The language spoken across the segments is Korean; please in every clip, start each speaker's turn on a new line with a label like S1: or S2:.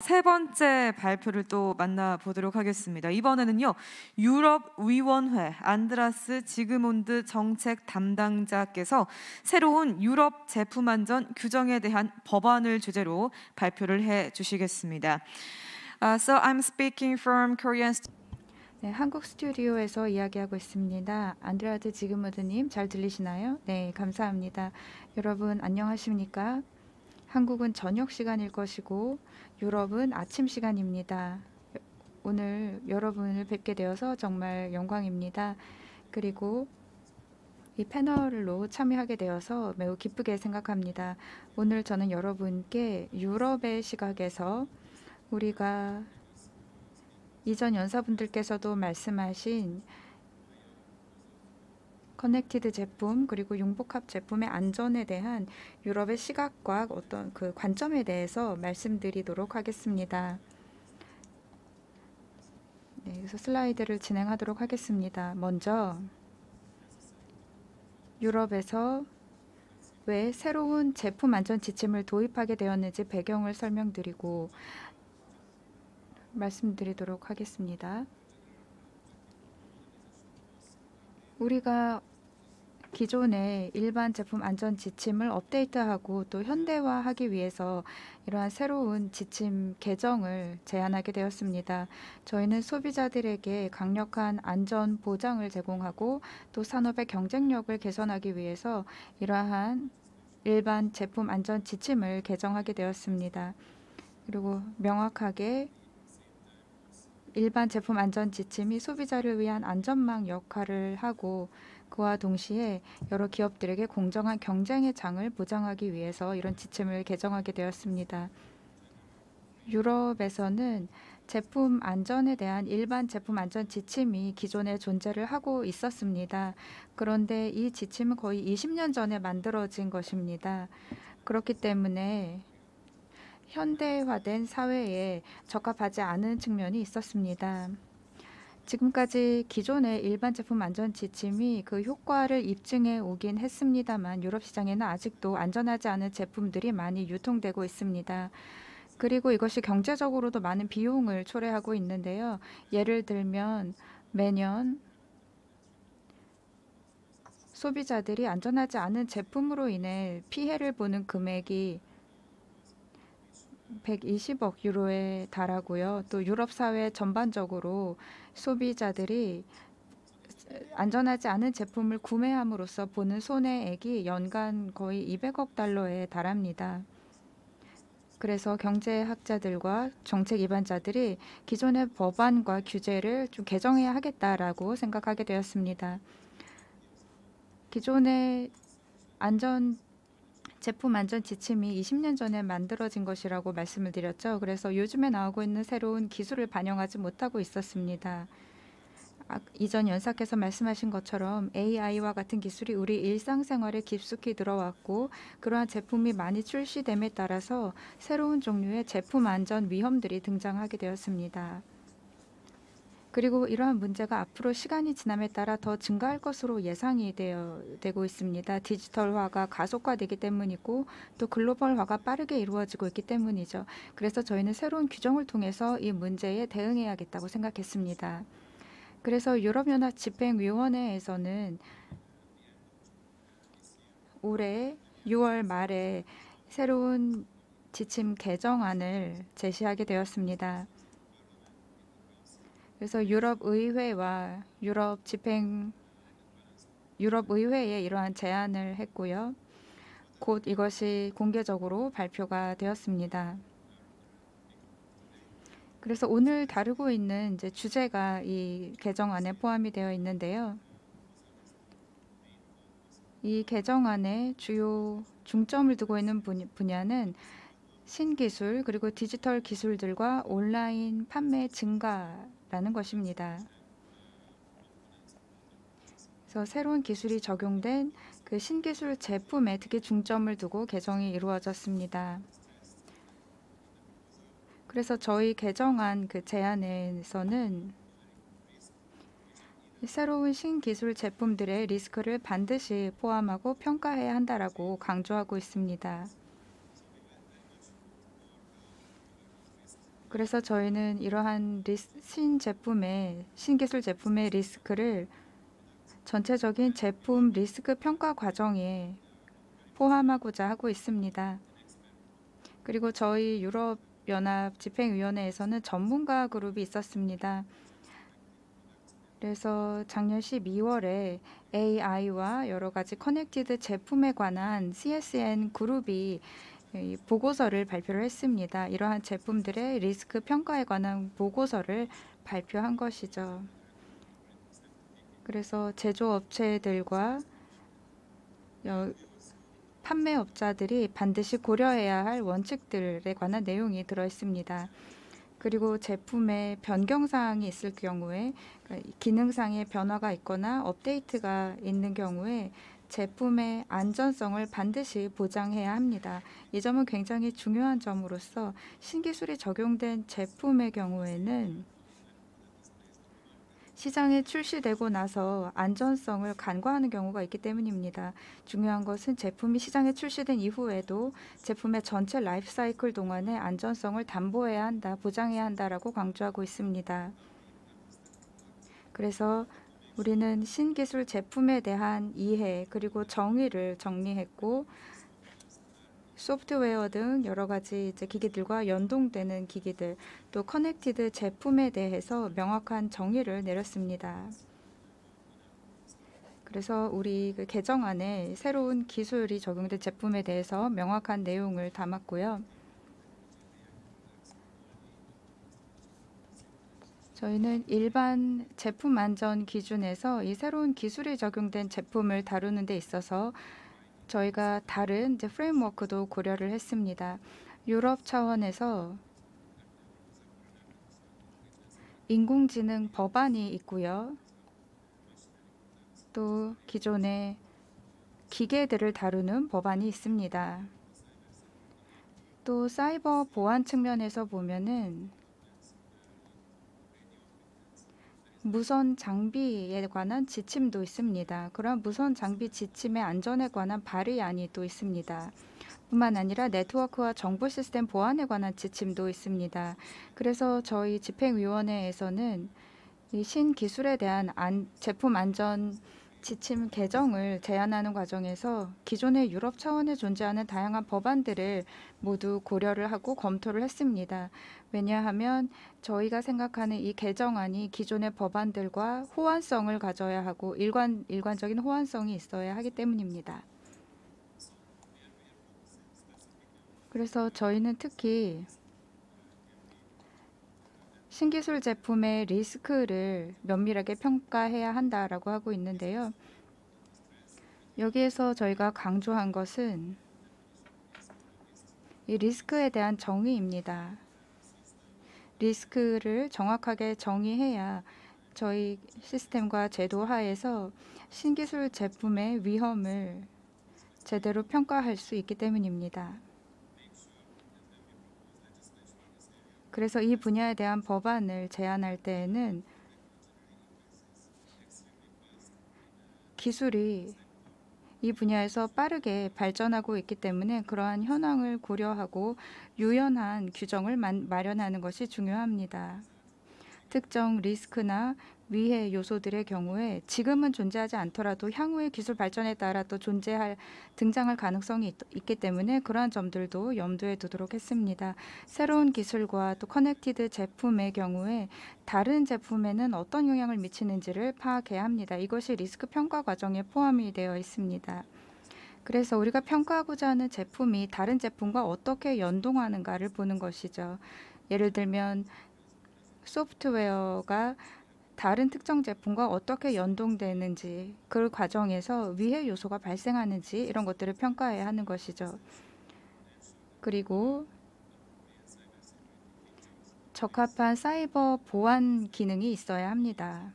S1: 세 번째 발표를 또 만나보도록 하겠습니다. 이번에는요, 유럽위원회 안드라스 지그몬드 정책 담당자께서 새로운 유럽 제품 안전 규정에 대한 법안을 주제로 발표를 해주시겠습니다. So I'm speaking from Korean.
S2: 네, 한국 스튜디오에서 이야기하고 있습니다. 안드라드 지그무드님 잘 들리시나요? 네, 감사합니다. 여러분 안녕하십니까? 한국은 저녁 시간일 것이고 유럽은 아침 시간입니다. 오늘 여러분을 뵙게 되어서 정말 영광입니다. 그리고 이 패널로 참여하게 되어서 매우 기쁘게 생각합니다. 오늘 저는 여러분께 유럽의 시각에서 우리가 이전 연사분들께서도 말씀하신 커넥티드 제품 그리고 융복합 제품의 안전에 대한 유럽의 시각과 어떤 그 관점에 대해서 말씀드리도록 하겠습니다. 네, 그래서 슬라이드를 진행하도록 하겠습니다. 먼저 유럽에서 왜 새로운 제품 안전 지침을 도입하게 되었는지 배경을 설명드리고 말씀드리도록 하겠습니다. 우리가 기존의 일반 제품 안전 지침을 업데이트하고 또 현대화하기 위해서 이러한 새로운 지침 개정을 제안하게 되었습니다. 저희는 소비자들에게 강력한 안전 보장을 제공하고 또 산업의 경쟁력을 개선하기 위해서 이러한 일반 제품 안전 지침을 개정하게 되었습니다. 그리고 명확하게 일반 제품 안전 지침이 소비자를 위한 안전망 역할을 하고 그와 동시에 여러 기업들에게 공정한 경쟁의 장을 보장하기 위해서 이런 지침을 개정하게 되었습니다. 유럽에서는 제품 안전에 대한 일반 제품 안전 지침이 기존에 존재를 하고 있었습니다. 그런데 이 지침은 거의 20년 전에 만들어진 것입니다. 그렇기 때문에 현대화된 사회에 적합하지 않은 측면이 있었습니다. 지금까지 기존의 일반 제품 안전 지침이 그 효과를 입증해 오긴 했습니다만 유럽 시장에는 아직도 안전하지 않은 제품들이 많이 유통되고 있습니다. 그리고 이것이 경제적으로도 많은 비용을 초래하고 있는데요. 예를 들면 매년 소비자들이 안전하지 않은 제품으로 인해 피해를 보는 금액이 120억 유로에 달하고요. 또 유럽 사회 전반적으로 소비자들이 안전하지 않은 제품을 구매함으로써 보는 손해액이 연간 거의 200억 달러에 달합니다. 그래서 경제학자들과 정책 입안자들이 기존의 법안과 규제를 좀 개정해야 하겠다라고 생각하게 되었습니다. 기존의 제품 안전 지침이 20년 전에 만들어진 것이라고 말씀을 드렸죠. 그래서 요즘에 나오고 있는 새로운 기술을 반영하지 못하고 있었습니다. 이전 연사께서 말씀하신 것처럼 AI와 같은 기술이 우리 일상생활에 깊숙이 들어왔고 그러한 제품이 많이 출시됨에 따라서 새로운 종류의 제품 안전 위험들이 등장하게 되었습니다. 그리고 이러한 문제가 앞으로 시간이 지남에 따라 더 증가할 것으로 예상이 되고 있습니다. 디지털화가 가속화되기 때문이고 또 글로벌화가 빠르게 이루어지고 있기 때문이죠. 그래서 저희는 새로운 규정을 통해서 이 문제에 대응해야겠다고 생각했습니다. 그래서 유럽연합 집행위원회에서는 올해 6월 말에 새로운 지침 개정안을 제시하게 되었습니다. 그래서 유럽의회와 유럽의회에 이러한 제안을 했고요. 곧 이것이 공개적으로 발표가 되었습니다. 그래서 오늘 다루고 있는 이제 주제가 이 개정안에 포함이 되어 있는데요. 이 개정안에 주요 중점을 두고 있는 분야는 신기술 그리고 디지털 기술들과 온라인 판매 증가라는 것입니다. 그래서 새로운 기술이 적용된 그 신기술 제품에 특히 중점을 두고 개정이 이루어졌습니다. 그래서 저희 개정안 그 제안에서는 새로운 신기술 제품들의 리스크를 반드시 포함하고 평가해야 한다라고 강조하고 있습니다. 그래서 저희는 이러한 신기술 제품의 리스크를 전체적인 제품 리스크 평가 과정에 포함하고자 하고 있습니다. 그리고 저희 유럽연합 집행위원회에서는 전문가 그룹이 있었습니다. 그래서 작년 12월에 AI와 여러 가지 커넥티드 제품에 관한 CSN 그룹이 이 보고서를 발표를 했습니다. 이러한 제품들의 리스크 평가에 관한 보고서를 발표한 것이죠. 그래서 제조업체들과 판매업자들이 반드시 고려해야 할 원칙들에 관한 내용이 들어 있습니다. 그리고 제품에 변경사항이 있을 경우에 기능상의 변화가 있거나 업데이트가 있는 경우에 제품의 안전성을 반드시 보장해야 합니다. 이 점은 굉장히 중요한 점으로서 신기술이 적용된 제품의 경우에는 시장에 출시되고 나서 안전성을 간과하는 경우가 있기 때문입니다. 중요한 것은 제품이 시장에 출시된 이후에도 제품의 전체 라이프 사이클 동안에 안전성을 담보해야 한다, 보장해야 한다라고 강조하고 있습니다. 그래서 우리는 신기술 제품에 대한 이해 그리고 정의를 정리했고 소프트웨어 등 여러 가지 이제 기기들과 연동되는 기기들 또 커넥티드 제품에 대해서 명확한 정의를 내렸습니다. 그래서 우리 그 개정안에 새로운 기술이 적용된 제품에 대해서 명확한 내용을 담았고요. 저희는 일반 제품 안전 기준에서 이 새로운 기술이 적용된 제품을 다루는 데 있어서 저희가 다른 이제 프레임워크도 고려를 했습니다. 유럽 차원에서 인공지능 법안이 있고요. 또 기존의 기계들을 다루는 법안이 있습니다. 또 사이버 보안 측면에서 보면은 무선 장비에 관한 지침도 있습니다. 그런 무선 장비 지침의 안전에 관한 발의안이 또 있습니다. 뿐만 아니라 네트워크와 정보 시스템 보안에 관한 지침도 있습니다. 그래서 저희 집행위원회에서는 이 신기술에 대한 제품 안전 지침 개정을 제안하는 과정에서 기존의 유럽 차원에 존재하는 다양한 법안들을 모두 고려를 하고 검토를 했습니다. 왜냐하면 저희가 생각하는 이 개정안이 기존의 법안들과 호환성을 가져야 하고 일관적인 호환성이 있어야 하기 때문입니다. 그래서 저희는 특히 신기술 제품의 리스크를 면밀하게 평가해야 한다라고 하고 있는데요. 여기에서 저희가 강조한 것은 이 리스크에 대한 정의입니다. 리스크를 정확하게 정의해야 저희 시스템과 제도 하에서 신기술 제품의 위험을 제대로 평가할 수 있기 때문입니다. 그래서 이 분야에 대한 법안을 제안할 때에는 기술이 이 분야에서 빠르게 발전하고 있기 때문에 그러한 현황을 고려하고 유연한 규정을 마련하는 것이 중요합니다. 특정 리스크나 위해 요소들의 경우에 지금은 존재하지 않더라도 향후의 기술 발전에 따라 또 등장할 가능성이 있기 때문에 그러한 점들도 염두에 두도록 했습니다. 새로운 기술과 또 커넥티드 제품의 경우에 다른 제품에는 어떤 영향을 미치는지를 파악해야 합니다. 이것이 리스크 평가 과정에 포함이 되어 있습니다. 그래서 우리가 평가하고자 하는 제품이 다른 제품과 어떻게 연동하는가를 보는 것이죠. 예를 들면 소프트웨어가 다른 특정 제품과 어떻게 연동되는지 그 과정에서 위해 요소가 발생하는지 이런 것들을 평가해야 하는 것이죠. 그리고 적합한 사이버 보안 기능이 있어야 합니다.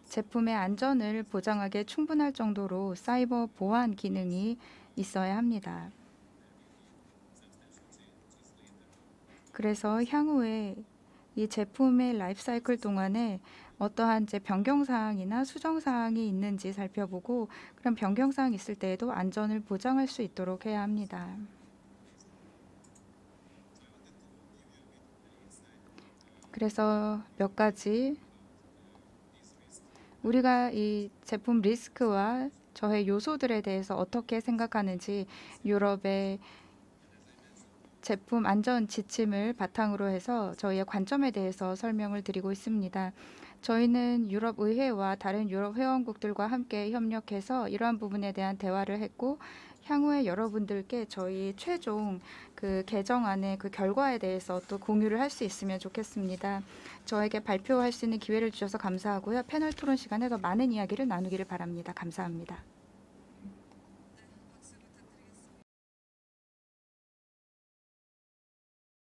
S2: 제품의 안전을 보장하기에 충분할 정도로 사이버 보안 기능이 있어야 합니다. 그래서 향후에 이 제품의 라이프 사이클 동안에 어떠한 이제 변경사항이나 수정사항이 있는지 살펴보고 그런 변경사항이 있을 때에도 안전을 보장할 수 있도록 해야 합니다. 그래서 몇 가지 우리가 이 제품 리스크와 저의 요소들에 대해서 어떻게 생각하는지 유럽의 제품 안전 지침을 바탕으로 해서 저희의 관점에 대해서 설명을 드리고 있습니다. 저희는 유럽 의회와 다른 유럽 회원국들과 함께 협력해서 이러한 부분에 대한 대화를 했고 향후에 여러분들께 저희 최종 그 개정안의 그 결과에 대해서 또 공유를 할 수 있으면 좋겠습니다. 저에게 발표할 수 있는 기회를 주셔서 감사하고요. 패널 토론 시간에 더 많은 이야기를 나누기를 바랍니다. 감사합니다.